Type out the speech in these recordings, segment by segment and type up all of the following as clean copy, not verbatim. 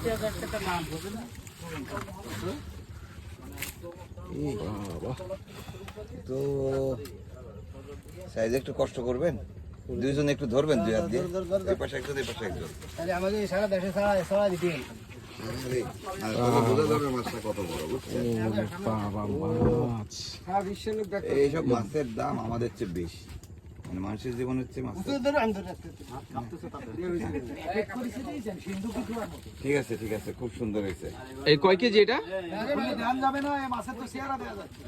80,000 টাকা দাম হবে না? তো সাইজ একটু কষ্ট করবেন, দুইজন একটু ধরবেন দুই হাত দিয়ে, এই পাশে একজন এই পাশে একজন। তাহলে আমাকে সারা দেশে সারা দিতে আরে, আর তবে বোঝা যাবে মাছটা কত বড়, বুঝছেন? সারা বিশ্বের লোক দেখতে এইসব মাছের দাম আমাদের চেয়ে বেশি, মানে মানুষের জীবনের চেয়ে মাছের। ঠিক আছে ঠিক আছে, খুব সুন্দর হয়েছে। এই কয় কেজি এটা? ধান যাবে না এই মাছের তো চেহারা দেওয়া যাচ্ছে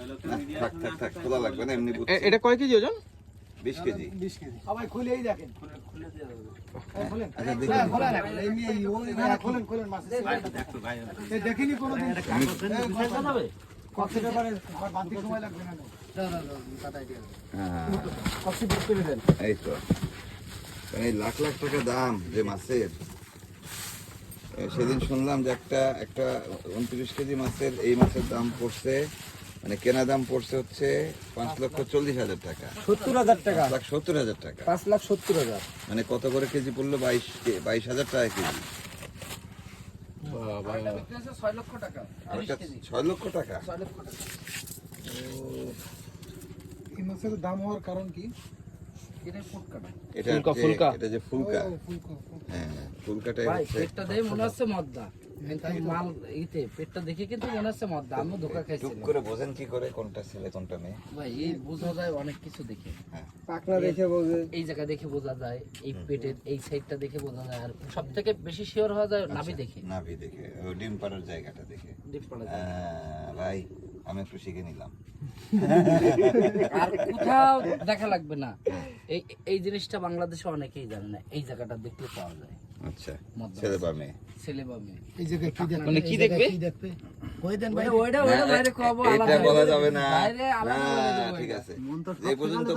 থাক থাক থাক, খোলা লাগবে না, এমনি বুঝছেন। এটা কয় কেজি ওজন? 20 কেজি। 20 কেজি সবাই খুলেই দেখেন খোলেন আচ্ছা দেখি, খোলেন এমনি খোলেন খোলেন মাছের এই দেখিনি কোনোদিন কত ব্যাপারে বাঁধতে সময় লাগবে না কাটাই দিয়ে হ্যাঁ, কষ্ট করতে দেন এই তো, মানে এই লাখ লাখ টাকা দাম যে মাছের। সেদিন শুনলাম যে একটা 29 কেজি মাছের, এই মাছের দাম পড়ছে, মানে কেনা দাম পড়ছে হচ্ছে 5,40,000 টাকা। 70,000 টাকা 5,70,000 টাকা, 5,70,000 মানে কত করে কেজি পড়লো? 22,000 টাকা কেজি। 6 লক্ষ টাকা 6 লক্ষ টাকা। এই মাছের দাম হওয়ার কারণ কি? এটা ফুটকাটা এটা ফুলকা। এটা যে ফুলকা, হ্যাঁ ফুলকাটাই ভাই হচ্ছে। পেটটা দেখে মনে হচ্ছে মদ্দা, কিন্তু মাল ইতে পেটটা দেখে কিন্তু মনে হচ্ছে মদ্দা। আমি ধোকা টুক খাইছিলাম করে বোঝেন কি করে কোনটা ছেলে কোনটা মেয়ে? ভাই, এই বোঝা যায় অনেক কিছু দেখে। পাকনা দেখে বোঝে এই জায়গা দেখে বোঝা যায়, এই পেটের এই সাইডটা দেখে বোঝা যায়, আর সব থেকে বেশি শিওর হওয়া যায় নাভি দেখে। নাভি দেখে, ও ডিম পাড়ার জায়গাটা দেখে। ডিপ পড়া যায়। ভাই আমি একটু শিখে নিলাম। আর কোথাও দেখা লাগবে না। এই এই জিনিসটা বাংলাদেশে অনেকেই জানে না, এই জায়গাটা দেখলে পাওয়া যায়। আচ্ছা, মদ্দা। ছেলে বা মেয়ে? ছেলে বা মেয়ে। এই জায়গায় কি দেখবে মানে কি দেখবে? কই দেন ভাই ওইটা বাইরে কব এটা আলাদা বলা যাবে না। বাইরে আলাদা বলে না, দেবো ঠিক এটা। আছে, যে পর্যন্ত